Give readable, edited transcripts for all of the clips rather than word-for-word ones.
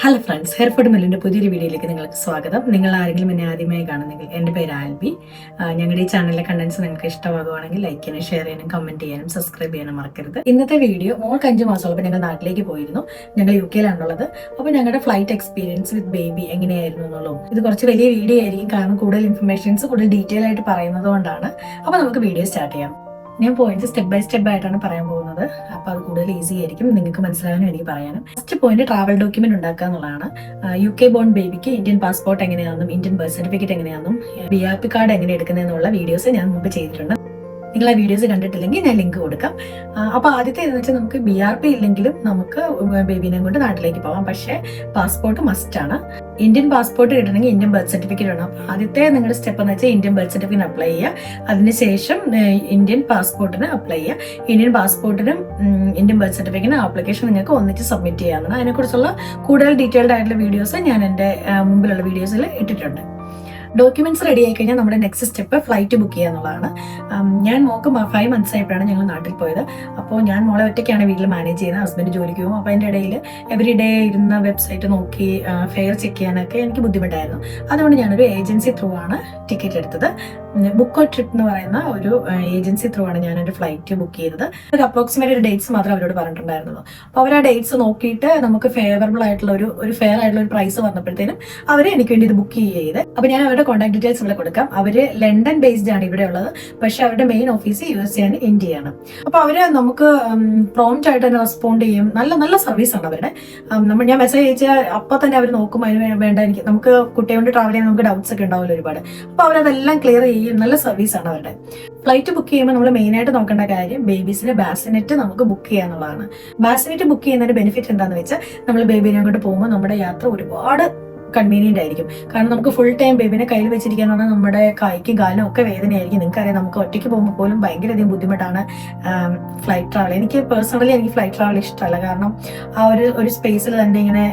Hello friends, ഹെയർഫോർഡ് മെല്ലിൻ്റെ പുതിയൊരു വീഡിയോയിലേക്ക് നിങ്ങൾക്ക് സ്വാഗതം. നിങ്ങൾ ആരെങ്കിലും എന്നെ ആദ്യമായി കാണുന്നെങ്കിൽ എൻ്റെ പേര് ആൽബി. ഞങ്ങളുടെ ഈ ചാനലിലെ കണ്ടന്റ്സ് നിങ്ങൾക്ക് ഇഷ്ടമാകുവാണെങ്കിൽ ലൈക്ക് ചെയ്യാനും ഷെയർ ചെയ്യാനും കമൻറ്റ് ചെയ്യാനും സബ്സ്ക്രൈബ് ചെയ്യാനും മറക്കരുത്. ഇന്നത്തെ വീഡിയോ മോൾക്ക് 5 മാസമുള്ളപ്പോൾ ഞങ്ങൾ നാട്ടിലേക്ക് പോയിരുന്നു. ഞങ്ങൾ UK ലാണുള്ളത്. അപ്പോൾ ഞങ്ങളുടെ ഫ്ലൈറ്റ് എക്സ്പീരിയൻസ് വിത്ത് ബേബി എങ്ങനെയായിരുന്നു എന്നുള്ളതും ഇത് കുറച്ച് വലിയ വീഡിയോ ആയിരിക്കും, കാരണം കൂടുതൽ ഇൻഫർമേഷൻസ് കൂടുതൽ ഡീറ്റെയിൽ ആയിട്ട് പറയുന്നത് കൊണ്ടാണ്. അപ്പോൾ നമുക്ക് വീഡിയോ സ്റ്റാർട്ട് ചെയ്യാം. ഞാൻ പോയിന്റ് സ്റ്റെപ്പ് ബൈ സ്റ്റെപ്പ് ആയിട്ടാണ് പറയാൻ പോകുന്നത്. അപ്പോൾ അത് കൂടുതൽ ഈസി ആയിരിക്കും നിങ്ങൾക്ക് മനസ്സിലാകാനും എനിക്ക് പറയാനും. ഫസ്റ്റ് പോയിന്റ് ട്രാവൽ ഡോക്യുമെന്റ് ഉണ്ടാക്കുക എന്നുള്ളതാണ്. UK ബോൺ ബേബിക്ക് ഇന്ത്യൻ പാസ്പോർട്ട് എങ്ങനെയാണെന്നും ഇന്ത്യൻ ബർത്ത് സർട്ടിഫിക്കറ്റ് എങ്ങനെയാണെന്നും BRP കാർഡ് എങ്ങനെ എടുക്കുന്നതെന്നുള്ള വീഡിയോസ് ഞാൻ മുമ്പ് ചെയ്തിട്ടുണ്ട്. നിങ്ങൾ ആ വീഡിയോസ് കണ്ടിട്ടില്ലെങ്കിൽ ഞാൻ ലിങ്ക് കൊടുക്കാം. അപ്പോൾ ആദ്യത്തെ എന്ന് വെച്ചാൽ നമുക്ക് BRP ഇല്ലെങ്കിലും നമുക്ക് ബേബിനെ കൊണ്ട് നാട്ടിലേക്ക് പോകാം. പക്ഷേ പാസ്പോർട്ട് മസ്റ്റ് ആണ്. ഇന്ത്യൻ പാസ്പോർട്ട് കിട്ടണമെങ്കിൽ ഇന്ത്യൻ ബർത്ത് സർട്ടിഫിക്കറ്റ് വേണം. ആദ്യത്തെ നിങ്ങളുടെ സ്റ്റെപ്പ് എന്ന് വെച്ചാൽ ഇന്ത്യൻ ബർത്ത് സർട്ടിഫിക്കറ്റ് അപ്ലൈ ചെയ്യുക. അതിനുശേഷം ഇന്ത്യൻ പാസ്പോർട്ടിന് അപ്ലൈ ചെയ്യുക. ഇന്ത്യൻ പാസ്പോർട്ടിനും ഇന്ത്യൻ ബർത്ത് സർട്ടിഫിക്കറ്റിനും ആപ്ലിക്കേഷൻ നിങ്ങൾക്ക് ഒന്നിച്ച് സബ്മിറ്റ് ചെയ്യാവുന്നതാണ്. അതിനെക്കുറിച്ചുള്ള കൂടുതൽ ഡീറ്റെയിൽഡ് ആയിട്ടുള്ള വീഡിയോസ് ഞാൻ എൻ്റെ മുമ്പിലുള്ള വീഡിയോസിൽ ഇട്ടിട്ടുണ്ട്. ഡോക്യുമെന്റ്സ് റെഡി ആയി കഴിഞ്ഞാൽ നമ്മുടെ നെക്സ്റ്റ് സ്റ്റെപ്പ് ഫ്ലൈറ്റ് ബുക്ക് ചെയ്യുക എന്നുള്ളതാണ്. ഞാൻ മോൾക്ക് 5 months ആയപ്പോഴാണ് ഞങ്ങൾ നാട്ടിൽ പോയത്. അപ്പോൾ ഞാൻ മോളെ ഒറ്റയ്ക്കാണ് വീട്ടിൽ മാനേജ് ചെയ്യുന്നത്. ഹസ്ബൻഡ് ജോലിക്ക് പോകും. അപ്പോൾ അതിൻ്റെ ഇടയിൽ എവറി ഡേ ഇരുന്ന വെബ്സൈറ്റ് നോക്കി ഫെയർ ചെക്ക് ചെയ്യാനൊക്കെ എനിക്ക് ബുദ്ധിമുട്ടായിരുന്നു. അതുകൊണ്ട് ഞാനൊരു ഏജൻസി ത്രൂ ആണ് ടിക്കറ്റ് എടുത്തത്. ബുക്ക് ഓർ ട്രിപ്പ് എന്ന് പറയുന്ന ഒരു ഏജൻസി ത്രൂ ആണ് ഞാൻ എൻ്റെ ഫ്ലൈറ്റ് ബുക്ക് ചെയ്തത്. ഒരു അപ്രോക്സിമേറ്റ് ഒരു ഡേറ്റ്സ് മാത്രമേ അവരോട് പറഞ്ഞിട്ടുണ്ടായിരുന്നുള്ളൂ. അപ്പോൾ അവർ ആ ഡേറ്റ്സ് നോക്കിയിട്ട് നമുക്ക് ഫേവറബിൾ ആയിട്ടുള്ള ഒരു ഫെയർ ആയിട്ടുള്ള ഒരു പ്രൈസ് വന്നപ്പോഴത്തേനും അവർ എനിക്ക് വേണ്ടി ഇത് ബുക്ക് ചെയ്ത്. അപ്പോൾ ഞാൻ അവരുടെ കോൺടാക്ട് ഡീറ്റെയിൽസ് ഇവിടെ കൊടുക്കാം. അവർ ലണ്ടൻ ബേസ്ഡ് ആണ് ഇവിടെ ഉള്ളത്. പക്ഷെ അവരുടെ മെയിൻ ഓഫീസ് USA ആണ്, ഇന്ത്യയാണ്. അപ്പോൾ അവര് നമുക്ക് പ്രോംപ്റ്റ് ആയിട്ട് തന്നെ റെസ്പോണ്ട് ചെയ്യും. നല്ല നല്ല സർവീസ് ആണ് അവരുടെ. ഞാൻ മെസ്സേജ് അയച്ചാൽ അപ്പോൾ തന്നെ അവർ നോക്കും. അതിന് വേണ്ട നമുക്ക് കുട്ടിയെ കൊണ്ട് ട്രാവൽ ചെയ്യാൻ നമുക്ക് ഡൗട്ട്സ് ഒക്കെ ഉണ്ടാവില്ല ഒരുപാട്. അപ്പോൾ അവരതെല്ലാം ക്ലിയർ ചെയ്യും. നല്ല സർവീസ് ആണ് അവരുടെ. ഫ്ലൈറ്റ് ബുക്ക് ചെയ്യുമ്പോൾ നമ്മൾ മെയിൻ ആയിട്ട് നോക്കേണ്ട കാര്യം ബേബീസിന്റെ ബാസിനെറ്റ് നമുക്ക് ബുക്ക് ചെയ്യാന്നുള്ളതാണ്. ബാസിനെറ്റ് ബുക്ക് ചെയ്യുന്നതിന്റെ ബെനിഫിറ്റ് എന്താണെന്ന് വെച്ചാൽ നമ്മൾ ബേബീനെ കൊണ്ട് പോകുമ്പോൾ നമ്മുടെ യാത്ര ഒരുപാട് കൺവീനിയന്റ് ആയിരിക്കും. കാരണം നമുക്ക് ഫുൾ ടൈം ബേബിനെ കയ്യിൽ വെച്ചിരിക്കാന്ന് പറഞ്ഞാൽ നമ്മുടെ കൈക്കും കാലിനും ഒക്കെ വേദനയായിരിക്കും. നിങ്ങൾക്കറിയാം, നമുക്ക് ഒറ്റയ്ക്ക് പോകുമ്പോൾ പോലും ഭയങ്കരധികം ബുദ്ധിമുട്ടാണ് ഫ്ലൈറ്റ് ട്രാവൽ. എനിക്ക് ഫ്ലൈറ്റ് ട്രാവൽ ഇഷ്ടമല്ല. കാരണം ആ ഒരു സ്പേസിൽ തന്നെ ഇങ്ങനെ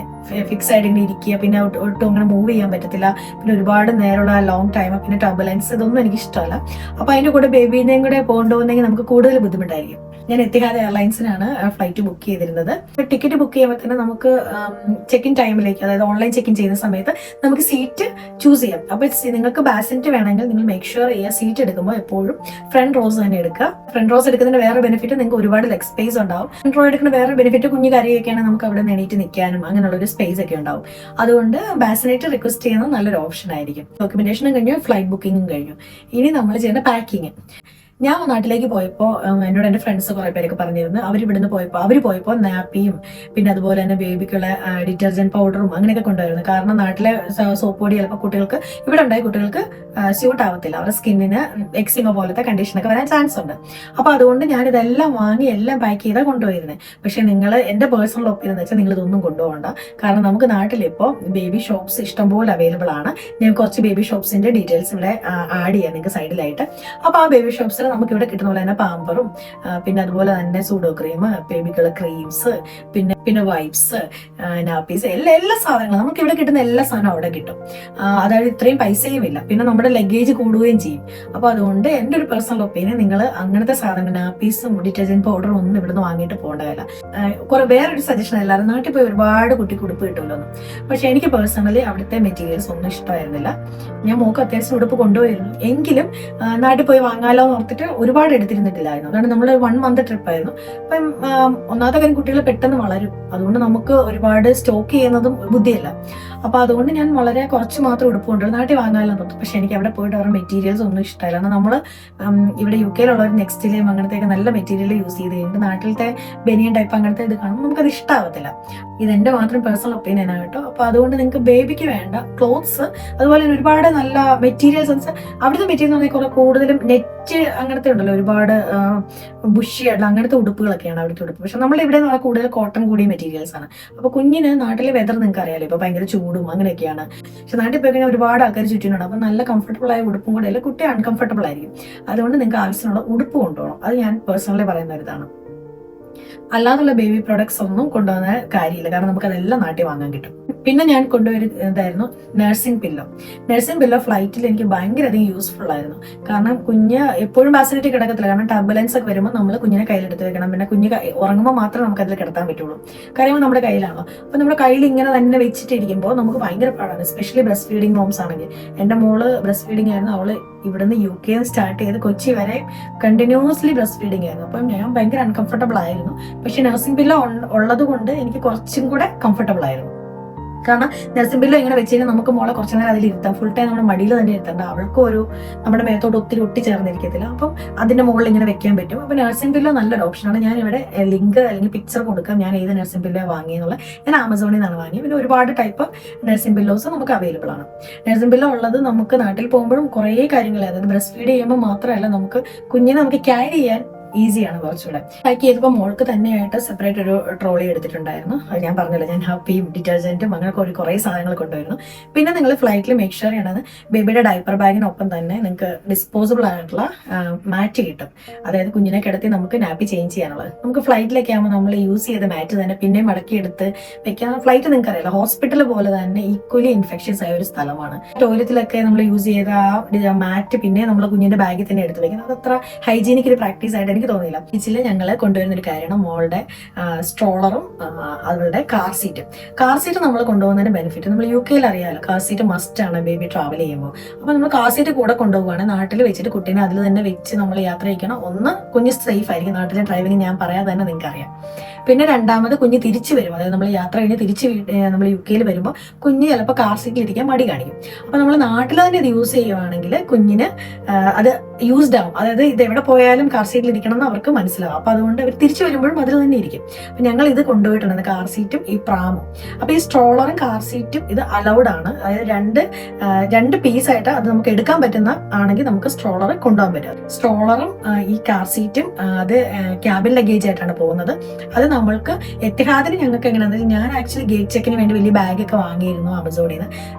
ഫിക്സ് ആയിട്ട് ഇങ്ങനെ ഇരിക്കുക, പിന്നെ ഒട്ടും അങ്ങനെ മൂവ് ചെയ്യാൻ പറ്റത്തില്ല, പിന്നെ ഒരുപാട് നേരമുള്ള ലോങ് ടൈം, പിന്നെ ടർബുലൻസ്, ഇതൊന്നും എനിക്ക് ഇഷ്ടമല്ല. അപ്പൊ അതിന്റെ കൂടെ ബേബീനെയും കൂടെ കൊണ്ടുപോകുന്നെങ്കിൽ നമുക്ക് കൂടുതൽ ബുദ്ധിമുട്ടായിരിക്കും. ഞാൻ എത്തിഹാദ് എയർലൈൻസിനാണ് ഫ്ലൈറ്റ് ബുക്ക് ചെയ്തിരുന്നത്. ടിക്കറ്റ് ബുക്ക് ചെയ്യുമ്പോൾ തന്നെ നമുക്ക് ചെക്ക് ഇൻ ടൈമിലേക്ക്, അതായത് ഓൺലൈൻ ചെക്ക് ഇൻ ചെയ്യുന്ന സമയത്ത് നമുക്ക് സീറ്റ് ചൂസ് ചെയ്യാം. അപ്പൊ നിങ്ങൾക്ക് ബാസിനെറ്റ് വേണമെങ്കിൽ നിങ്ങൾ മേക്ക് ഷുവർ ചെയ്യുക സീറ്റ് എടുക്കുമ്പോൾ എപ്പോഴും ഫ്രണ്ട് റോസ് തന്നെ എടുക്കുക. ഫ്രണ്ട് റോസ് എടുക്കുന്നതിന് വേറെ ബെനിഫിറ്റ്, നിങ്ങൾക്ക് ഒരുപാട് ലെഗ് സ്പേസ് ഉണ്ടാവും. ഫ്രണ്ട് റോ എടുക്കുന്ന വേറെ ബെനിഫിറ്റ്, കുഞ്ഞു കരയൊക്കെയാണെങ്കിൽ നമുക്ക് അവിടെ എണീറ്റ് നിൽക്കാനും അങ്ങനെയുള്ള ഒരു സ്പേസ് ഒക്കെ ഉണ്ടാവും. അതുകൊണ്ട് ബാസിനെറ്റ് റിക്വസ്റ്റ് ചെയ്യുന്നത് നല്ലൊരു ഓപ്ഷൻ ആയിരിക്കും. ഡോക്യുമെന്റേഷനും കഴിഞ്ഞു, ഫ്ലൈറ്റ് ബുക്കിംഗും കഴിഞ്ഞു. ഇനി നമ്മൾ ചെയ്യുന്ന പാക്കിങ്. ഞാൻ നാട്ടിലേക്ക് പോയപ്പോൾ എന്നോട് എൻ്റെ ഫ്രണ്ട്സ് കുറെ പേരൊക്കെ പറഞ്ഞിരുന്നു, അവർ പോയപ്പോൾ നാപ്പിയും പിന്നെ അതുപോലെ തന്നെ ബേബിക്കുള്ള ഡിറ്റർജന്റ് പൗഡറും അങ്ങനെയൊക്കെ കൊണ്ടുവരുന്നു. കാരണം നാട്ടിലെ സോപ്പ് പൊടി ചിലപ്പോൾ കുട്ടികൾക്ക് ഇവിടെ ഉണ്ടായ കുട്ടികൾക്ക് സ്യൂട്ട് ആവത്തില്ല. അവരുടെ സ്കിന്നിന് എക്സിമ പോലത്തെ കണ്ടീഷനൊക്കെ വരാൻ ചാൻസ് ഉണ്ട്. അപ്പോൾ അതുകൊണ്ട് ഞാൻ ഇതെല്ലാം വാങ്ങി എല്ലാം പാക്ക് ചെയ്താൽ കൊണ്ടുപോയിരുന്നത്. പക്ഷെ എൻ്റെ പേഴ്സണൽ ഒപ്പീനിയൻ എന്ന് വെച്ചാൽ നിങ്ങൾ ഇതൊന്നും കൊണ്ടുപോകണ്ട. കാരണം നമുക്ക് നാട്ടിലിപ്പോൾ ബേബി ഷോപ്സ് ഇഷ്ടംപോലെ അവൈലബിൾ ആണ്. ഞാൻ കുറച്ച് ബേബി ഷോപ്സിന്റെ ഡീറ്റെയിൽസ് ഇവിടെ ആഡ് ചെയ്യാം നിങ്ങൾക്ക് സൈഡിലായിട്ട്. അപ്പോൾ ആ ബേബി ഷോപ്സിൽ നമുക്ക് ഇവിടെ കിട്ടുന്ന പോലെ തന്നെ പാമ്പറും പിന്നെ അതുപോലെ തന്നെ സൂഡോ ക്രീം, ബേബിക്കുള്ള ക്രീംസ്, പിന്നെ വൈപ്സ്, നാപ്പീസ്, എല്ലാ സാധനങ്ങളും നമുക്ക് ഇവിടെ കിട്ടുന്ന എല്ലാ സാധനവും അവിടെ കിട്ടും. അതായത് ഇത്രയും പൈസയും ഇല്ല, പിന്നെ നമ്മുടെ ലഗേജ് കൂടുകയും ചെയ്യും. അപ്പോൾ അതുകൊണ്ട് എൻ്റെ ഒരു പേഴ്സണൽ ഒപ്പീനിയൻ, നിങ്ങൾ അങ്ങനത്തെ സാധനങ്ങൾ നാപ്പീസും ഡിറ്റർജന്റ് പൗഡറും ഒന്നും ഇവിടുന്ന് വാങ്ങിയിട്ട് പോകേണ്ടതല്ല. വേറൊരു സജഷൻ അല്ലാതെ നാട്ടിൽ പോയി ഒരുപാട് കുട്ടിക്ക് ഉടുപ്പ് കിട്ടുമല്ലോ. പക്ഷെ എനിക്ക് പേഴ്സണലി അവിടുത്തെ മെറ്റീരിയൽസ് ഒന്നും ഇഷ്ടമായിരുന്നില്ല. ഞാൻ മോക്ക് അത്യാവശ്യം ഉടുപ്പ് കൊണ്ടുപോയിരുന്നു, എങ്കിലും നാട്ടിൽ പോയി വാങ്ങാലോ എന്ന് ഓർത്തിട്ട് ഒരുപാട് എടുത്തിരുന്നിട്ടില്ലായിരുന്നു. കാരണം നമ്മൾ 1 month ട്രിപ്പായിരുന്നു. അപ്പം ഒന്നാമത്തെ കാര്യം, കുട്ടികൾ പെട്ടെന്ന് വളരും. അതുകൊണ്ട് നമുക്ക് ഒരുപാട് സ്റ്റോക്ക് ചെയ്യുന്നതും ബുദ്ധിയല്ല. അപ്പൊ അതുകൊണ്ട് ഞാൻ വളരെ കുറച്ച് മാത്രം ഉടുപ്പ് കൊണ്ടുവരും. നാട്ടിൽ വാങ്ങാനെല്ലാം തോന്നും. പക്ഷെ എനിക്ക് അവിടെ പോയിട്ട് അവരുടെ മെറ്റീരിയൽസ് ഒന്നും ഇഷ്ടമല്ല. കാരണം നമ്മൾ ഇവിടെ UK യിലുള്ളവർ നെക്സ്റ്റിലെയും അങ്ങനത്തെയൊക്കെ നല്ല മെറ്റീരിയൽ യൂസ് ചെയ്ത് കഴിഞ്ഞിട്ട് നാട്ടിലത്തെ ബനിയൻ ടൈപ്പ് അങ്ങനത്തെ ഇത് കാണുമ്പോൾ നമുക്കത് ഇഷ്ടമാവത്തില്ല. ഇതെന്റെ മാത്രം പേഴ്സണൽ ഒപ്പീനിയൻ ആണ് കേട്ടോ. അപ്പൊ അതുകൊണ്ട് നിങ്ങൾക്ക് ബേബിക്ക് വേണ്ട ക്ലോത്ത്സ്, അതുപോലെ തന്നെ ഒരുപാട് നല്ല മെറ്റീരിയൽസ്, അവിടുത്തെ മെറ്റീരിയൽ എന്ന് പറഞ്ഞാൽ കൂടുതലും നെറ്റ് അങ്ങനത്തെ ഉണ്ടല്ലോ, ഒരുപാട് ബുഷി ആയിട്ടുള്ള അങ്ങനത്തെ ഉടുപ്പുകളൊക്കെയാണ് അവിടുത്തെ ഉടുപ്പ്. പക്ഷെ നമ്മൾ ഇവിടെ നിന്ന് കൂടുതൽ കോട്ടൺ കൂടിയ മെറ്റീരിയൽസ് ആണ്. അപ്പൊ കുഞ്ഞിന് നാട്ടിലെ വെതർ നിങ്ങൾക്ക് അറിയാലോ, ഇപ്പൊ ഭയങ്കര ചൂടും അങ്ങനെയൊക്കെയാണ്. പക്ഷെ നാട്ടിൽ പോയി കഴിഞ്ഞാൽ ഒരുപാട് ആൾക്കാർ ചുറ്റിനുണ്ട്. അപ്പൊ നല്ല കംഫർട്ടബിൾ ആയ ഉടുപ്പും കൂടെ അല്ല, കുട്ടി അൺകംഫർട്ടബിൾ ആയിരിക്കും. അതുകൊണ്ട് നിങ്ങൾക്ക് ആവശ്യമുള്ള ഉടുപ്പ് കൊണ്ടുപോകണം. അത് ഞാൻ പേഴ്സണലി പറയുന്ന ഒരു ഇതാണ്. അല്ലാതുള്ള ബേബി പ്രൊഡക്ട്സ് ഒന്നും കൊണ്ടുവന്ന കാര്യമില്ല. കാരണം നമുക്ക് അതെല്ലാം നാട്ടിൽ വാങ്ങാൻ കിട്ടും. പിന്നെ ഞാൻ കൊണ്ടുവരുന്നതായിരുന്നു നഴ്സിംഗ് പില്ലോ. നഴ്സിംഗ് പില്ലോ ഫ്ലൈറ്റിൽ എനിക്ക് ഭയങ്കര അധികം യൂസ്ഫുൾ ആയിരുന്നു. കാരണം കുഞ്ഞ് എപ്പോഴും ബാസിലിറ്റി കിടക്കത്തില്ല. കാരണം ടർബുലൻസ് ഒക്കെ വരുമ്പോൾ നമ്മൾ കുഞ്ഞിനെ കയ്യിലെടുത്ത് വെക്കണം. പിന്നെ കുഞ്ഞ് ഉറങ്ങുമ്പോൾ മാത്രമേ നമുക്ക് അതിൽ കിടത്താൻ പറ്റുള്ളൂ. കാര്യം നമ്മുടെ കയ്യിലാണോ. അപ്പൊ നമ്മുടെ കയ്യിൽ ഇങ്ങനെ തന്നെ വെച്ചിട്ടിരിക്കുമ്പോൾ നമുക്ക് ഭയങ്കര പാടാണ്. എസ്പെഷ്യലി ബ്രസ്റ്റ് ഫീഡിങ് മോംസ് ആണെങ്കിൽ. എൻ്റെ മോള് ബ്രസ്റ്റ് ഫീഡിങ് ആയിരുന്നു. അവള് ഇവിടുന്ന് UK സ്റ്റാർട്ട് ചെയ്ത് കൊച്ചി വരെ കണ്ടിന്യൂസ്ലി ബ്രസ്റ്റ് ഫീഡിങ് ആയിരുന്നു. അപ്പം ഞാൻ ഭയങ്കര അൺകംഫർട്ടബിൾ ആയിരുന്നു. പക്ഷെ നഴ്സിംഗ് പില്ലോ ഉള്ളത് കൊണ്ട് എനിക്ക് കുറച്ചും കൂടെ കംഫർട്ടബിൾ ആയിരുന്നു. കാരണം നഴ്സിംഗ് പില്ലോ ഇങ്ങനെ വെച്ച് കഴിഞ്ഞാൽ നമുക്ക് മോളെ കുറച്ചു നേരം അതിൽ ഇരുത്താം. ഫുൾ ടൈം നമ്മുടെ മടിയിൽ തന്നെ ഇരുത്തണ്ട. അവൾക്കും ഒരു നമ്മുടെ മേത്തോട്ട് ഒത്തിരി ഒട്ടിച്ചേർന്നിരിക്കത്തില്ല. അപ്പം അതിന്റെ മുകളിൽ ഇങ്ങനെ വെക്കാൻ പറ്റും. അപ്പൊ നഴ്സിംഗ് പില്ലോ നല്ലൊരു ഓപ്ഷനാണ്. ഞാൻ ഇവിടെ ലിങ്ക് അല്ലെങ്കിൽ പിക്ചർ കൊടുക്കാം ഞാൻ ഏത് നഴ്സിംഗ് പില്ലോ വാങ്ങിയെന്നുള്ള. ഞാൻ ആമസോണിൽ നിന്നാണ് വാങ്ങിയത്. പിന്നെ ഒരുപാട് ടൈപ്പ് നഴ്സിംഗ് പില്ലോസ് നമുക്ക് അവൈലബിൾ ആണ്. നഴ്സിംഗ് പില്ലോ ഉള്ളത് നമുക്ക് നാട്ടിൽ പോകുമ്പോഴും കുറേ കാര്യങ്ങൾ, അതായത് ബ്രസ്റ്റ് ഫീഡ് ചെയ്യുമ്പോൾ മാത്രമല്ല നമുക്ക് കുഞ്ഞിനെ നമുക്ക് ക്യാരി ചെയ്യാൻ ഈസിയാണ് കുറച്ചുകൂടെ. പാക്ക് ചെയ്തപ്പോൾ മോൾക്ക് തന്നെയായിട്ട് സെപ്പറേറ്റ് ഒരു ട്രോളി എടുത്തിട്ടുണ്ടായിരുന്നു. അത് ഞാൻ പറഞ്ഞല്ലോ, ഞാൻ ഹാപ്പിയും ഡിറ്റർജന്റും അങ്ങനെ കുറേ സാധനങ്ങൾ കൊണ്ടുവരുന്നു. പിന്നെ നിങ്ങൾ ഫ്ലൈറ്റിൽ മേക്ക് ഷുവർ ചെയ്യണത് ബേബിയുടെ ഡയപ്പർ ബാഗിനൊപ്പം തന്നെ നിങ്ങൾക്ക് ഡിസ്പോസിബിൾ ആയിട്ടുള്ള മാറ്റ് കിട്ടും. അതായത് കുഞ്ഞിനെ കിടത്തി നമുക്ക് നാപ്പി ചേഞ്ച് ചെയ്യാനുള്ളത്. നമുക്ക് ഫ്ലൈറ്റിലൊക്കെ ആകുമ്പോൾ നമ്മൾ യൂസ് ചെയ്ത മാറ്റ് തന്നെ പിന്നെ മടക്കിയെടുത്ത് വെക്കാൻ. ഫ്ലൈറ്റ് നിങ്ങൾക്ക് അറിയില്ല, ഹോസ്പിറ്റൽ പോലെ തന്നെ ഈക്വലി ഇൻഫെക്ഷൻസ് ആയ ഒരു സ്ഥലമാണ്. ടോയ്ലറ്റിലൊക്കെ നമ്മൾ യൂസ് ചെയ്ത ആ മാറ്റ് പിന്നെ നമ്മൾ കുഞ്ഞിന്റെ ബാഗിൽ തന്നെ എടുത്ത് വെക്കുന്നത്. അത് അത്ര ഹൈജീനിക് ഒരു പ്രാക്ടീസ് ആയിട്ട് എനിക്ക് തോന്നിയില്ല. ഇതിൽ ഞങ്ങൾ കൊണ്ടുവരുന്ന ഒരു കാര്യമാണ് മോളുടെ സ്ട്രോളറും അവളുടെ കാർ സീറ്റ് നമ്മൾ കൊണ്ടുപോകുന്നതിന് ബെനിഫിറ്റ്. നമ്മൾ UK അറിയാമല്ലോ, കാർ സീറ്റ് മസ്റ്റ് ആണ് ബേബി ട്രാവൽ ചെയ്യുമ്പോൾ. അപ്പൊ നമ്മൾ കാർ സീറ്റ് കൂടെ കൊണ്ടുപോകുകയാണ്. നാട്ടിൽ വെച്ചിട്ട് കുട്ടീനെ അതിൽ തന്നെ വെച്ച് നമ്മൾ യാത്ര ചെയ്യണം. ഒന്ന്, കുഞ്ഞ് സേഫ് ആയിരിക്കും. നാട്ടിലെ ഡ്രൈവിംഗ് ഞാൻ പറയാതെ തന്നെ നിങ്ങൾക്ക് അറിയാം. പിന്നെ രണ്ടാമത്, കുഞ്ഞ് തിരിച്ചു വരും. അതായത് നമ്മൾ യാത്ര കഴിഞ്ഞ് തിരിച്ച് നമ്മൾ UK വരുമ്പോൾ കുഞ്ഞ് ചിലപ്പോൾ കാർ സീറ്റിൽ ഇരിക്കാൻ മടി കാണിക്കും. അപ്പൊ നമ്മൾ നാട്ടിൽ തന്നെ ഇത് യൂസ് ചെയ്യുവാണെങ്കിൽ കുഞ്ഞിന് അത് യൂസ്ഡ് ആവും. അതായത് ഇത് എവിടെ പോയാലും കാർ സീറ്റിൽ ഇരിക്കണം എന്ന് അവർക്ക് മനസ്സിലാവും. അപ്പൊ അതുകൊണ്ട് അവർ തിരിച്ചു വരുമ്പോഴും അതിൽ തന്നെ ഇരിക്കും. അപ്പൊ ഞങ്ങൾ ഇത് കൊണ്ടുപോയിട്ടുണ്ട്, കാർ സീറ്റും ഈ പ്രാമും. അപ്പൊ ഈ സ്ട്രോളറും കാർ സീറ്റും ഇത് അലൗഡ് ആണ്. അതായത് രണ്ട് പീസായിട്ട് അത് നമുക്ക് എടുക്കാൻ പറ്റുന്ന ആണെങ്കിൽ നമുക്ക് സ്ട്രോളർ കൊണ്ടുപോകാൻ പറ്റും. സ്ട്രോളറും ഈ കാർ സീറ്റും അത് ക്യാബിൻ ലഗേജ് ആയിട്ടാണ് പോകുന്നത്. അത് നമ്മൾക്ക് എത്തിഹാദിന് ഞങ്ങൾക്ക് എങ്ങനെയാണെന്ന് വെച്ചാൽ, ഞാൻ ആക്ച്വലി ഗേറ്റ് ചെക്കിന് വേണ്ടി വലിയ ബാഗൊക്കെ വാങ്ങിയിരുന്നു ആമസോണിൽ നിന്ന്.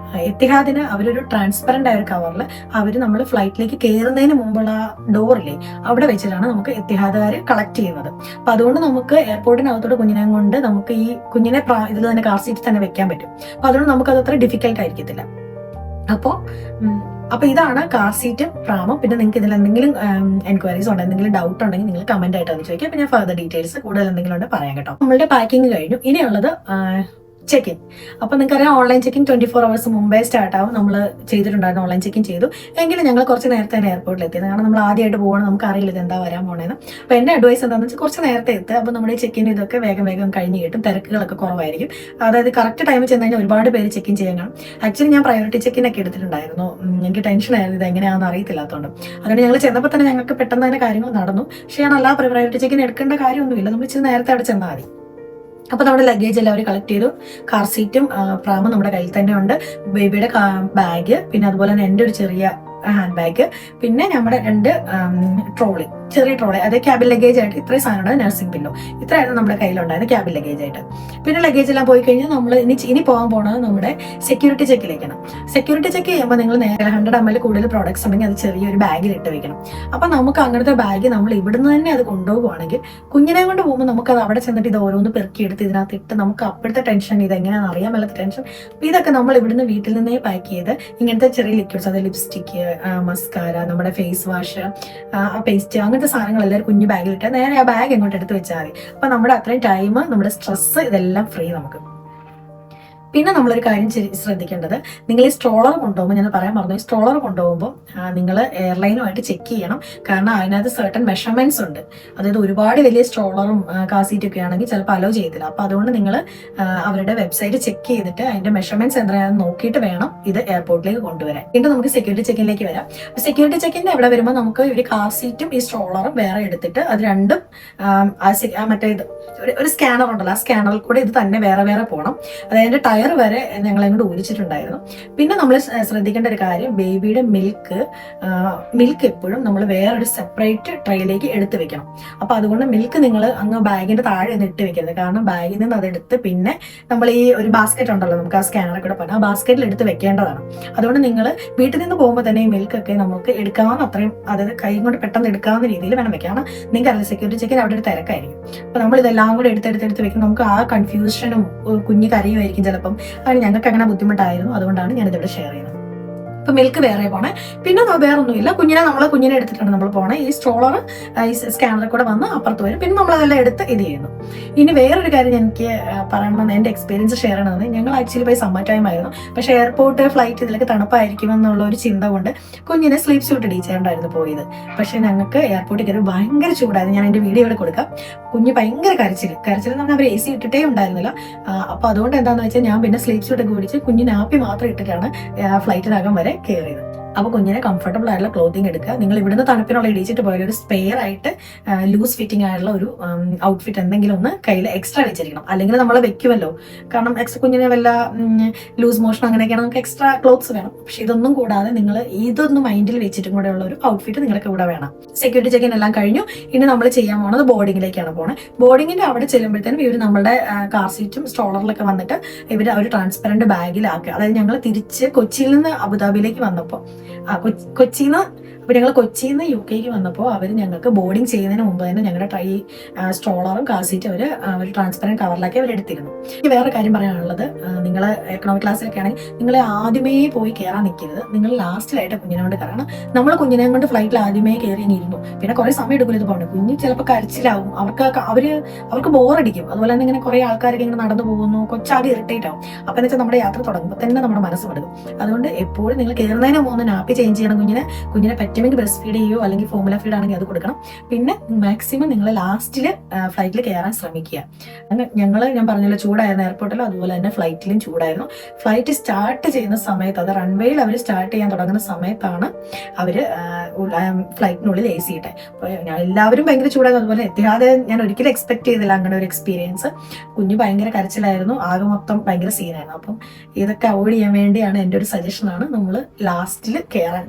എത്തിഹാദിന് അവരൊരു ട്രാൻസ്പെറന്റ് ആയ ഒരു കവറിൽ അവർ നമ്മൾ ഫ്ലൈറ്റിലേക്ക് കയറുന്നതിന് മുമ്പുള്ള ഡോറില്ലേ അവിടെ വെച്ചിട്ടാണ് നമുക്ക് എത്തിഹാദുകാർ കളക്ട് ചെയ്യുന്നത്. അപ്പൊ അതുകൊണ്ട് നമുക്ക് എയർപോർട്ടിനകത്തോട് കുഞ്ഞിനെ കൊണ്ട് നമുക്ക് ഈ കുഞ്ഞിനെ ഇതിൽ തന്നെ കാർ സീറ്റിൽ തന്നെ വെക്കാൻ പറ്റും. അപ്പൊ അതുകൊണ്ട് നമുക്ക് അത് അത്ര ഡിഫിക്കൽട്ട് ആയിരിക്കത്തില്ല. അപ്പൊ ഇതാണ് കാർ സീറ്റും പ്രാമും. പിന്നെ നിങ്ങൾക്ക് ഇതിൽ എന്തെങ്കിലും എൻക്വയറീസ് ഉണ്ടോ, എന്തെങ്കിലും ഡൗട്ട് ഉണ്ടെങ്കിൽ നിങ്ങൾ കമന്റ് ആയിട്ട് അത് ചോദിക്കാം. അപ്പൊ ഞാൻ ഫർദർ ഡീറ്റെയിൽസ് കൂടുതൽ എന്തെങ്കിലും ഉണ്ടെങ്കിൽ പറയാം കേട്ടോ. നമ്മളുടെ പാക്കിംഗ് കഴിഞ്ഞു. ഇനിയുള്ളത് ചെക്ക് ഇൻ. അപ്പൊ നിങ്ങൾക്കറിയാം, ഓൺലൈൻ ചെക്കിംഗ് 24 hours മുമ്പേ സ്റ്റാർട്ട് ആവും. നമ്മൾ ചെയ്തിട്ടുണ്ടായിരുന്നു, ഓൺലൈൻ ചെക്കിംഗ് ചെയ്തു. എങ്കിലും ഞങ്ങൾ കുറച്ച് നേരത്തെ തന്നെ എയർപോർട്ടിൽ എത്തിയത്. കാരണം നമ്മൾ ആദ്യമായിട്ട് പോകണം, നമുക്ക് അറിയില്ല ഇത് എന്താ വരാൻ പോണേന്ന്. അപ്പൊ എന്റെ അഡ്വൈസ് എന്താണെന്ന് വെച്ചാൽ കുറച്ച് നേരത്തെ എത്തുക. അപ്പൊ നമ്മുടെ ചെക്കിൻ ഇതൊക്കെ വേഗം കഴിഞ്ഞ് കിട്ടും. തിരക്കുകളൊക്കെ കുറവായിരിക്കും. അതായത് കറക്റ്റ് ടൈമിൽ ചെന്ന് കഴിഞ്ഞാൽ ഒരുപാട് പേര് ചെക്കിൻ ചെയ്യാൻ കാണും. ആക്ച്വലി ഞാൻ പ്രയോറിറ്റി ചെക്കിനൊക്കെ എടുത്തിട്ടുണ്ടായിരുന്നു. എനിക്ക് ടെൻഷനായിരുന്നു ഇത് എങ്ങനെയാണെന്ന് അറിയത്തില്ലാത്തതുകൊണ്ട്. അതുകൊണ്ട് ഞങ്ങൾ ചെന്നപ്പോൾ തന്നെ ഞങ്ങൾക്ക് പെട്ടെന്ന് തന്നെ കാര്യങ്ങൾ നടന്നു. പക്ഷേ ഞാൻ അല്ല പ്രയോറിറ്റി ചെക്കിൻ എടുക്കേണ്ട കാര്യമൊന്നുമില്ല. നമ്മൾ ഇച്ചിരി നേരത്തെ അവിടെ ചെന്നാൽ മതി. അപ്പൊ നമ്മുടെ ലഗേജ് എല്ലാം അവർ കളക്ട് ചെയ്തു. കാർ സീറ്റും പ്രാമും നമ്മുടെ കയ്യിൽ തന്നെ ഉണ്ട്. ബേബിയുടെ ബാഗ്, പിന്നെ അതുപോലെ തന്നെ എൻ്റെ ഒരു ചെറിയ ഹാൻഡ് ബാഗ്, പിന്നെ നമ്മുടെ 2 ട്രോളി, ചെറിയ ട്രോളി, അതായത് ക്യാബിൻ ലഗേജ് ആയിട്ട് ഇത്രയും സാധനമാണ്. നഴ്സിംഗ് പില്ലോ ഇത്രയായിരുന്നു നമ്മുടെ കയ്യിലുണ്ടായിരുന്നു ക്യാബിൻ ലഗേജ് ആയിട്ട്. പിന്നെ ലഗേജ് എല്ലാം പോയി കഴിഞ്ഞാൽ നമ്മൾ ഇനി പോകാൻ പോകുന്നത് നമ്മുടെ സെക്യൂരിറ്റി ചെക്കിലേക്കാണ്. സെക്യൂരിറ്റി ചെക്ക് ചെയ്യുമ്പോൾ നിങ്ങൾ നേരെ 100 ml കൂടുതൽ പ്രോഡക്ട്സ് ഉണ്ടെങ്കിൽ അത് ചെറിയൊരു ബാഗിൽ ഇട്ട് വെക്കണം. അപ്പൊ നമുക്ക് അങ്ങനത്തെ ബാഗ് നമ്മൾ ഇവിടുന്ന് തന്നെ അത് കൊണ്ടുപോകുവാണെങ്കിൽ കുഞ്ഞിനെ കൊണ്ട് പോകുമ്പോൾ നമുക്ക് അത് അവിടെ ചെന്നിട്ട് ഇത് ഓരോന്ന് പെറുക്കിയെടുത്ത് ഇതിനകത്ത് ഇട്ട് നമുക്ക് അപ്പോഴത്തെ ടെൻഷൻ, ഇത് എങ്ങനെയാണെന്ന് അറിയാൻ മേലാത്ത ടെൻഷൻ. അപ്പൊ ഇതൊക്കെ നമ്മൾ ഇവിടുന്ന് വീട്ടിൽ നിന്നേ പാക്ക് ചെയ്ത് ഇങ്ങനത്തെ ചെറിയ ലിക്വിഡ്സ്, അതായത് ലിപ്സ്റ്റിക്ക്, മസ്കാര, നമ്മുടെ ഫേസ് വാഷ്, പേസ്റ്റ്, അങ്ങനത്തെ സാധനങ്ങൾ എല്ലാവരും കുഞ്ഞു ബാഗിലിട്ട് നേരെ ആ ബാഗ് എങ്ങോട്ട് എടുത്ത് വെച്ചാൽ മതി. അപ്പൊ നമ്മുടെ അത്രയും ടൈം, നമ്മുടെ സ്ട്രെസ് ഇതെല്ലാം ഫ്രീ നമുക്ക്. പിന്നെ നമ്മളൊരു കാര്യം ശ്രദ്ധിക്കേണ്ടത്, നിങ്ങൾ ഈ സ്ട്രോളർ കൊണ്ടുപോകുമ്പോൾ, ഞാൻ പറയാൻ പറഞ്ഞു, ഈ സ്ട്രോളർ കൊണ്ടുപോകുമ്പോൾ നിങ്ങൾ എയർലൈനുമായിട്ട് ചെക്ക് ചെയ്യണം. കാരണം അതിനകത്ത് സർട്ടൻ മെഷർമെന്റ്സ് ഉണ്ട്. അതായത് ഒരുപാട് വലിയ സ്ട്രോളറും കാസീറ്റൊക്കെ ആണെങ്കിൽ ചിലപ്പോൾ അലോ ചെയ്തില്ല. അപ്പൊ അതുകൊണ്ട് നിങ്ങൾ അവരുടെ വെബ്സൈറ്റ് ചെക്ക് ചെയ്തിട്ട് അതിന്റെ മെഷർമെന്റ്സ് എന്താണെന്ന് നോക്കിയിട്ട് വേണം ഇത് എയർപോർട്ടിലേക്ക് കൊണ്ടുവരാൻ. വീണ്ടും നമുക്ക് സെക്യൂരിറ്റി ചെക്കിനിലേക്ക് വരാം. സെക്യൂരിറ്റി ചെക്കിന്റെ എവിടെ വരുമ്പോൾ നമുക്ക് ഒരു കാർ സീറ്റും ഈ സ്ട്രോളറും വേറെ എടുത്തിട്ട് അത് രണ്ടും മറ്റേ ഒരു സ്കാനർ ഉണ്ടല്ലോ, ആ സ്കാനറിൽ കൂടെ ഇത് തന്നെ വേറെ പോകണം. അതായത് ടയർ വരെ ഞങ്ങൾ അങ്ങോട്ട് ഊരിച്ചിട്ടുണ്ടായിരുന്നു. പിന്നെ നമ്മൾ ശ്രദ്ധിക്കേണ്ട ഒരു കാര്യം, ബേബിയുടെ മിൽക്ക് എപ്പോഴും നമ്മൾ വേറൊരു സെപ്പറേറ്റ് ട്രേയിലേക്ക് എടുത്ത് വെക്കണം. അപ്പൊ അതുകൊണ്ട് മിൽക്ക് നിങ്ങൾ അങ്ങ് ബാഗിന്റെ താഴെ നിന്ന് ഇട്ട് വെക്കരുത്. കാരണം ബാഗിൽ നിന്ന് അതെടുത്ത് പിന്നെ നമ്മൾ ഈ ഒരു ബാസ്ക്കറ്റ് ഉണ്ടല്ലോ, നമുക്ക് ആ സ്കാനറെ കൂടെ പറഞ്ഞാൽ ആ ബാസ്ക്കറ്റിൽ എടുത്ത് വെക്കേണ്ടതാണ്. അതുകൊണ്ട് നിങ്ങൾ വീട്ടിൽ നിന്ന് പോകുമ്പോൾ തന്നെ ഈ മിൽക്കൊക്കെ നമുക്ക് എടുക്കാവുന്ന അത്രയും, അതായത് കൈ കൊണ്ട് പെട്ടെന്ന് എടുക്കാവുന്ന രീതിയിൽ വേണം വെക്കാം. കാരണം നിങ്ങൾക്ക് അറിയാം, സെക്യൂരിറ്റി ചെക്കിന് അവിടെ ഒരു തിരക്കായിരിക്കും. അപ്പൊ നമ്മൾ ഇതെല്ലാം കൂടെ എടുത്ത് വെക്കും. നമുക്ക് ആ കൺഫ്യൂഷനും കുഞ്ഞ് കരയുമായിരിക്കും ചിലപ്പം. അപ്പം അതിന് ഞങ്ങൾക്ക് അങ്ങനെ ബുദ്ധിമുട്ടായിരുന്നു. അതുകൊണ്ടാണ് ഞാനിതിവിടെ ഷെയർ ചെയ്യുന്നത്. ഇപ്പം മിൽക്ക് വേറെ പോണേ, പിന്നെ വേറെ ഒന്നുമില്ല. കുഞ്ഞിനെ എടുത്തിട്ടാണ് നമ്മൾ പോണേ. ഈ സ്ട്രോളർ ഈ സ്കാനറിൽ കൂടെ വന്ന് അപ്പുറത്ത് വരും. പിന്നെ നമ്മളതെല്ലാം എടുത്ത് ഇത് ചെയ്യുന്നു. ഇനി വേറൊരു കാര്യം എനിക്ക് പറയണമെന്ന്, എൻ്റെ എക്സ്പീരിയൻസ് ഷെയർ ചെയ്യണമെന്ന്, ഞങ്ങൾ ആക്ച്വലി പോയി സമ്മർ ടൈം ആയിരുന്നു. പക്ഷേ എയർപോർട്ട് ഫ്ലൈറ്റ് ഇതിലേക്ക് തണുപ്പായിരിക്കുമെന്നുള്ള ഒരു ചിന്ത കൊണ്ട് കുഞ്ഞിനെ സ്ലീപ്പ് സ്യൂട്ട് ഇടിച്ചുകൊണ്ടായിരുന്നു പോയത്. പക്ഷേ ഞങ്ങൾക്ക് എയർപോർട്ടിൽ കയറി ഭയങ്കര ചൂടായിരുന്നു. ഞാൻ എൻ്റെ വീഡിയോ ഇവിടെ കൊടുക്കാം. കുഞ്ഞ് ഭയങ്കര കരച്ചിൽ എന്ന് പറഞ്ഞാൽ അവർ AC ഇട്ടിട്ടേ ഉണ്ടായിരുന്നില്ല. അപ്പോൾ അതുകൊണ്ട് എന്താണെന്ന് വെച്ചാൽ ഞാൻ പിന്നെ സ്ലീപ്പ് സ്യൂട്ട് ഒക്കെ പിടിച്ച് കുഞ്ഞിന് ആപ്പി മാത്രം ഇട്ടിട്ടാണ് ഫ്ലൈറ്റിനകം വരെ കയറിയത്. അപ്പോൾ കുഞ്ഞിനെ കംഫർട്ടബിൾ ആയിട്ടുള്ള ക്ലോത്തിങ് എടുക്കുക. നിങ്ങൾ ഇവിടുന്ന് തണുപ്പിനുള്ള ഇടിച്ചിട്ട് പോയാൽ ഒരു സ്പെയർ ആയിട്ട് ലൂസ് ഫിറ്റിംഗ് ആയിട്ടുള്ള ഒരു ഔട്ട്ഫിറ്റ് എന്തെങ്കിലും ഒന്ന് കയ്യിൽ എക്സ്ട്രാ വെച്ചിരിക്കണം. അല്ലെങ്കിൽ നമ്മൾ വെക്കുമല്ലോ, കാരണം കുഞ്ഞിനെ വല്ല ലൂസ് മോഷൻ അങ്ങനെയൊക്കെയാണ്, നമുക്ക് എക്സ്ട്രാ ക്ലോത്ത്സ് വേണം. പക്ഷെ ഇതൊന്നും കൂടാതെ നിങ്ങൾ ഇതൊന്നും മൈൻഡിൽ വെച്ചിട്ടും കൂടെ ഉള്ള ഒരു ഔട്ട്ഫിറ്റ് നിങ്ങൾക്ക് ഇവിടെ വേണം. സെക്യൂരിറ്റി ചെക്കിൻ എല്ലാം കഴിഞ്ഞു. ഇനി നമ്മൾ ചെയ്യാൻ പോകുന്നത് ബോർഡിങ്ങിലേക്കാണ് പോകുന്നത്. ബോർഡിങ്ങിന്റെ അവിടെ ചെല്ലുമ്പോഴത്തേനും ഇവർ നമ്മുടെ കാർ സീറ്റും സ്ട്രോളറിലൊക്കെ വന്നിട്ട് ഇവർ ഒരു ട്രാൻസ്പെറന്റ് ബാഗിലാക്കുക. അതായത് ഞങ്ങൾ തിരിച്ച് കൊച്ചിയിൽ നിന്ന് അബുദാബിയിലേക്ക് വന്നപ്പോൾ കൊച്ചിയിൽ നിന്ന് UK വന്നപ്പോൾ അവർ ഞങ്ങൾക്ക് ബോർഡിങ് ചെയ്യുന്നതിന് മുമ്പ് തന്നെ ഞങ്ങളുടെ സ്ട്രോളറും കാർ സീറ്റും ഒരു ട്രാൻസ്പെറന്റ് കവറിലാക്കി അവർ എടുത്തിരുന്നു. വേറെ കാര്യം പറയാനുള്ളത്, നിങ്ങൾ എക്കണോമിക് ക്ലാസ്സിലൊക്കെ ആണെങ്കിൽ നിങ്ങൾ ആദ്യമേ പോയി കയറാൻ നിൽക്കരുത്. നിങ്ങൾ ലാസ്റ്റിലായിട്ട് കുഞ്ഞിനെ കൊണ്ട് കയറണം. നമ്മൾ കുഞ്ഞിനെ കൊണ്ട് ഫ്ലൈറ്റിൽ ആദ്യമേ കയറി ഇരുന്നു. പിന്നെ കുറേ സമയം എടുക്കില്ല ഇത് പോകണം. കുഞ്ഞ് ചിലപ്പോൾ കരച്ചിലാവും, അവർക്ക് ബോറടിക്കും. അതുപോലെ തന്നെ ഇങ്ങനെ കുറേ ആൾക്കാരൊക്കെ ഇങ്ങനെ നടന്നു പോകുന്നു, കൊച്ചാകെ ഇറിറ്റേറ്റ് ആവും. അപ്പം എന്ന് വെച്ചാൽ നമ്മുടെ യാത്ര തുടങ്ങുമ്പോൾ തന്നെ നമ്മുടെ മനസ്സ് മടുക്കും. അതുകൊണ്ട് എപ്പോഴും നിങ്ങൾ കയറുന്നതിന് മുമ്പ് നാപ്പി ചേഞ്ച് ചെയ്യണം. കുഞ്ഞിനെ പറ്റുമെങ്കിൽ ബ്രസ്റ്റ് ഫീഡ് ചെയ്യോ അല്ലെങ്കിൽ ഫോർമുല ഫീഡ് ആണെങ്കിൽ അത് കൊടുക്കണം. പിന്നെ മാക്സിമം നിങ്ങൾ ലാസ്റ്റിൽ ഫ്ലൈറ്റിൽ കയറാൻ ശ്രമിക്കുക. ഞാൻ പറഞ്ഞല്ലോ ചൂടായിരുന്നു എയർപോർട്ടിലും, അതുപോലെ തന്നെ ഫ്ലൈറ്റിലും ചൂടായിരുന്നു. ഫ്ലൈറ്റ് സ്റ്റാർട്ട് ചെയ്യുന്ന സമയത്ത്, അത് റൺവേയിൽ അവർ സ്റ്റാർട്ട് ചെയ്യാൻ തുടങ്ങുന്ന സമയത്താണ് അവർ ഫ്ലൈറ്റിനുള്ളിൽ AC ഇട്ടെ. അപ്പോൾ എല്ലാവരും ഭയങ്കര ചൂടായിരുന്നു. അതുപോലെ എത്തിയാതെ ഞാൻ ഒരിക്കലും എക്സ്പെക്ട് ചെയ്തില്ല അങ്ങനെ ഒരു എക്സ്പീരിയൻസ്. കുഞ്ഞ് ഭയങ്കര കരച്ചിലായിരുന്നു, ആകെ മൊത്തം ഭയങ്കര സീനായിരുന്നു. അപ്പം ഇതൊക്കെ അവോയ്ഡ് ചെയ്യാൻ വേണ്ടിയാണ് എൻ്റെ ഒരു സജഷനാണ് നമ്മൾ ലാസ്റ്റിൽ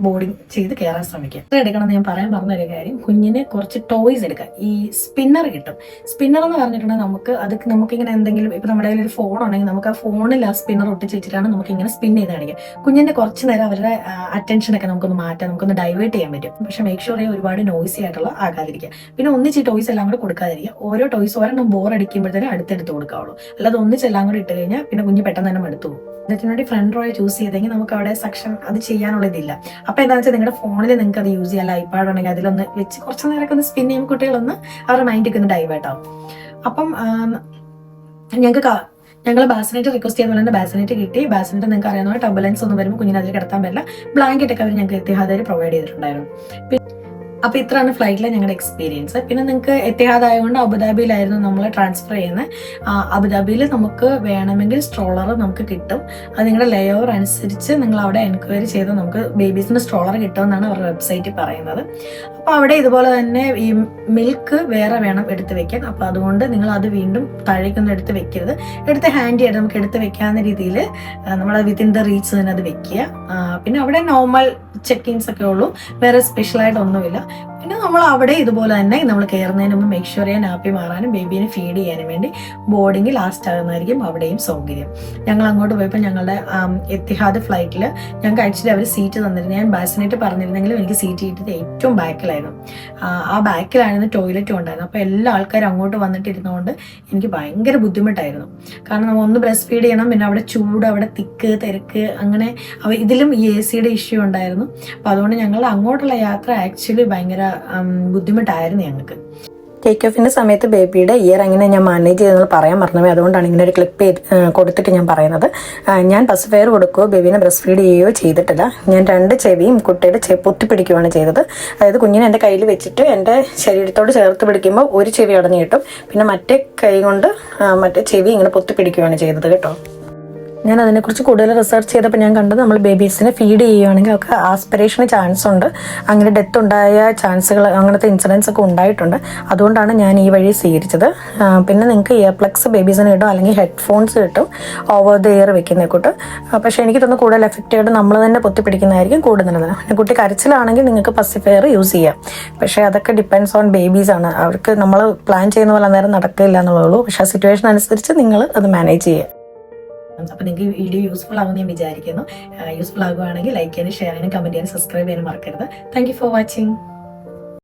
ബോർഡിങ് ചെയ്ത് കയറാൻ ശ്രമിക്കുക. എടുക്കണം എന്ന് ഞാൻ പറയാൻ പറഞ്ഞൊരു കാര്യം, കുഞ്ഞിന് കുറച്ച് ടോയ്സ് എടുക്കുക. ഈ സ്പിന്നർ കിട്ടും. സ്പിന്നർ എന്ന് പറഞ്ഞിട്ടുണ്ടെങ്കിൽ നമുക്കിങ്ങനെ എന്തെങ്കിലും, ഇപ്പം നമ്മുടെ കയ്യിൽ ഒരു ഫോൺ ഉണ്ടെങ്കിൽ നമുക്ക് ആ ഫോണിൽ ആ സ്പിന്നർ ഒട്ടിച്ച് വെച്ചിട്ടാണ് നമുക്കിങ്ങനെ സ്പിൻ ചെയ്ത് കാണിക്കുക. കുഞ്ഞിന്റെ കുറച്ച് നേരം അവരുടെ അറ്റൻഷനൊക്കെ നമുക്കൊന്ന് മാറ്റാം, നമുക്കൊന്ന് ഡൈവേർട്ട് ചെയ്യാൻ പറ്റും. പക്ഷെ മേക്ക് ഷുവർ ഒരുപാട് നോയ്സി ആയിട്ടുള്ള ആകാതിരിക്കുക. പിന്നെ ഒന്നിച്ച് ടോയ്സ് എല്ലാം കൂടെ കൊടുക്കാതിരിക്കുക. ഓരോ ടോയ്സ് ഒരെണ്ണം ബോർ അടിക്കുമ്പോഴത്തേനും അടുത്തെടുത്ത് കൊടുക്കാവുള്ളൂ. അല്ലാതെ ഒന്നിച്ചെല്ലാം കൂടെ ഇട്ട് കഴിഞ്ഞാൽ പിന്നെ കുഞ്ഞ് പെട്ടെന്ന് തന്നെ മടുത്തു പോകും. ഇതിനുവേണ്ടി ഫ്രണ്ട് റോയെ ചൂസ് ചെയ്തെങ്കിൽ നമുക്ക് അവിടെ സെക്ഷൻ അത് ചെയ്യാനുള്ള ഇതില്ല. അപ്പൊ എന്താണെന്ന് വെച്ചാൽ നിങ്ങളുടെ ഫോണിൽ നിങ്ങൾക്ക് അത് യൂസ് ചെയ്യാം. ഐപാഡ് ഉണ്ടെങ്കിൽ അതിലൊന്ന് വെച്ച് കുറച്ച് നേരമൊക്കെ ഒന്ന് സ്പിൻ ചെയ്യുമ്പോൾ കുട്ടികളൊന്ന് അവരുടെ മൈൻഡൊക്കെ ഒന്ന് ഡൈവേർട്ട് ആവും. അപ്പം ഞങ്ങൾ ബാസിനേറ്റ് റിക്വസ്റ്റ് ചെയ്യുന്ന പോലെ തന്നെ ബാസിനേറ്റ് കിട്ടി. ബാസിനേറ്റ് നിങ്ങൾക്ക് അറിയാവുന്ന ടർബുലൻസ് ഒന്നും വരുമ്പോൾ കുഞ്ഞിനെ അതിൽ കിടത്താൻ പറ്റില്ല. ബ്ലാങ്കറ്റ് ഒക്കെ അവർ ഞങ്ങൾക്ക് എത്തിഹാദ് പ്രൊവൈഡ് ചെയ്തിട്ടുണ്ടായിരുന്നു. അപ്പോൾ ഇത്രയാണ് ഫ്ലൈറ്റിലെ ഞങ്ങളുടെ എക്സ്പീരിയൻസ്. പിന്നെ നിങ്ങൾക്ക് എത്തിഹാദ് ആയതുകൊണ്ട് അബുദാബിയിലായിരുന്നു നമ്മൾ ട്രാൻസ്ഫർ ചെയ്യുന്നത്. അബുദാബിയിൽ നമുക്ക് വേണമെങ്കിൽ സ്ട്രോളർ നമുക്ക് കിട്ടും. അത് നിങ്ങളുടെ ലെയർ അനുസരിച്ച് നിങ്ങൾ അവിടെ എൻക്വയറി ചെയ്ത് നമുക്ക് ബേബീസിന് സ്ട്രോളർ കിട്ടുമെന്നാണ് അവരുടെ വെബ്സൈറ്റിൽ പറയുന്നത്. അപ്പോൾ അവിടെ ഇതുപോലെ തന്നെ ഈ മിൽക്ക് വേറെ വേണം എടുത്ത് വെക്കാൻ. അപ്പോൾ അതുകൊണ്ട് നിങ്ങൾ അത് വീണ്ടും താഴേക്കൊന്നും എടുത്ത് വെക്കരുത്. എടുത്ത് ഹാൻഡ് ചെയ്ത് നമുക്ക് എടുത്ത് വെക്കാവുന്ന രീതിയിൽ നമ്മൾ വിത്തിൻ ദ റീച്ച് തന്നെ അത് വെക്കുക. പിന്നെ അവിടെ നോർമൽ ചെക്കിങ്സ് ഒക്കെ ഉള്ളൂ, വേറെ സ്പെഷ്യലായിട്ട് ഒന്നുമില്ല. പിന്നെ നമ്മൾ അവിടെ ഇതുപോലെ തന്നെ നമ്മൾ കയറുന്നതിന് മുമ്പ് മേക്ക് ഷുവർ ചെയ്യാൻ ആപ്പി മാറാനും ബേബീനെ ഫീഡ് ചെയ്യാനും വേണ്ടി ബോർഡിങ് ലാസ്റ്റ് ആകുന്നതായിരിക്കും അവിടെയും സൗകര്യം. ഞങ്ങൾ അങ്ങോട്ട് പോയപ്പോൾ ഞങ്ങളുടെ എത്തിഹാദ് ഫ്ലൈറ്റിൽ ഞങ്ങൾക്ക് ആക്ച്വലി അവർ സീറ്റ് തന്നിരുന്നു. ഞാൻ ബാസിനായിട്ട് പറഞ്ഞിരുന്നെങ്കിലും എനിക്ക് സീറ്റ് കിട്ടിയത് ഏറ്റവും ബാക്കിലായിരുന്നു. ആ ബാക്കിലായിരുന്നു ടോയ്ലറ്റും ഉണ്ടായിരുന്നു. അപ്പോൾ എല്ലാ ആൾക്കാരും അങ്ങോട്ട് വന്നിട്ടിരുന്നതുകൊണ്ട് എനിക്ക് ഭയങ്കര ബുദ്ധിമുട്ടായിരുന്നു. കാരണം നമ്മൾ ഒന്ന് ബ്രസ്റ്റ് ഫീഡ് ചെയ്യണം, പിന്നെ അവിടെ ചൂട്, അവിടെ തിരക്ക്, അങ്ങനെ ഇതിലും ഈ AC ഇഷ്യൂ ഉണ്ടായിരുന്നു. അപ്പോൾ അതുകൊണ്ട് ഞങ്ങൾ അങ്ങോട്ടുള്ള യാത്ര ആക്ച്വലി ഭയങ്കര ബുദ്ധിമുട്ടായിരുന്നു ഞങ്ങൾക്ക്. ടേക്ക് ഓഫിൻ്റെ സമയത്ത് ബേബിയുടെ ഇയർ എങ്ങനെ ഞാൻ മാനേജ് ചെയ്തെന്ന് പറയാൻ മറന്നുപോയി. അതുകൊണ്ടാണ് ഇങ്ങനെ ഒരു ക്ലിപ്പ് കൊടുത്തിട്ട് ഞാൻ പറയുന്നത്. ഞാൻ പസിഫയർ കൊടുക്കുകയോ ബേബീനെ ബ്രസ്റ്റ് ഫീഡ് ചെയ്യുകയോ ചെയ്തിട്ടില്ല. ഞാൻ 2 ചെവിയും കുട്ടിയുടെ പൊത്തിപ്പിടിക്കുകയാണ് ചെയ്തത്. അതായത് കുഞ്ഞിനെ എൻ്റെ കയ്യിൽ വെച്ചിട്ട് എൻ്റെ ശരീരത്തോട് ചേർത്ത് പിടിക്കുമ്പോൾ ഒരു ചെവി അടഞ്ഞു കിട്ടും, പിന്നെ മറ്റേ കൈ കൊണ്ട് മറ്റേ ചെവി ഇങ്ങനെ പൊത്തിപ്പിടിക്കുകയാണ് ചെയ്തത് കേട്ടോ. ഞാൻ അതിനെക്കുറിച്ച് കൂടുതൽ റിസർച്ച് ചെയ്തപ്പോൾ ഞാൻ കണ്ടത് നമ്മൾ ബേബീസിനെ ഫീഡ് ചെയ്യുകയാണെങ്കിൽ ഒക്കെ ആസ്പിറേഷന് ചാൻസ് ഉണ്ട്, അങ്ങനെ ഡെത്ത് ഉണ്ടായ ചാൻസുകൾ, അങ്ങനത്തെ ഇൻസിഡൻസ് ഒക്കെ ഉണ്ടായിട്ടുണ്ട്. അതുകൊണ്ടാണ് ഞാൻ ഈ വഴി സ്വീകരിച്ചത്. പിന്നെ നിങ്ങൾക്ക് ഇയർ പ്ലഗ്സ് ബേബീസിന് കിട്ടും, അല്ലെങ്കിൽ ഹെഡ്ഫോൺസ് കിട്ടും ഓവർ ദ ഇയർ വെക്കുന്ന കൂട്ട്. പക്ഷേ എനിക്ക് തോന്നുന്നു കൂടുതൽ എഫക്റ്റീവായിട്ട് നമ്മൾ തന്നെ പൊത്തിപ്പിടിക്കുന്നതായിരിക്കും കൂടുതൽ നല്ലത്. പിന്നെ കുട്ടി കരച്ചിലാണെങ്കിൽ നിങ്ങൾക്ക് പസിഫയർ യൂസ് ചെയ്യാം. പക്ഷേ അതൊക്കെ ഡിപ്പെൻഡ്സ് ഓൺ ബേബീസാണ്. അവർക്ക് നമ്മൾ പ്ലാൻ ചെയ്യുന്ന പോലെ അന്നേരം നടക്കില്ല എന്നുള്ളൂ. പക്ഷേ ആ സിറ്റുവേഷൻ അനുസരിച്ച് നിങ്ങൾ അത് മാനേജ് ചെയ്യുക. അപ്പോൾ നിങ്ങൾക്ക് വീഡിയോ യൂസ്ഫുൾ ആകുമെന്ന് ഞാൻ വിചാരിക്കുന്നു. യൂസ്ഫുൾ ആകുകയാണെങ്കിൽ ലൈക്ക് ചെയ്യാനും ഷെയർ ചെയ്യാനും കമൻറ്റ് ചെയ്യാനും സബ്സ്ക്രൈബ് ചെയ്യാനും മറക്കരുത്. Thank you for watching.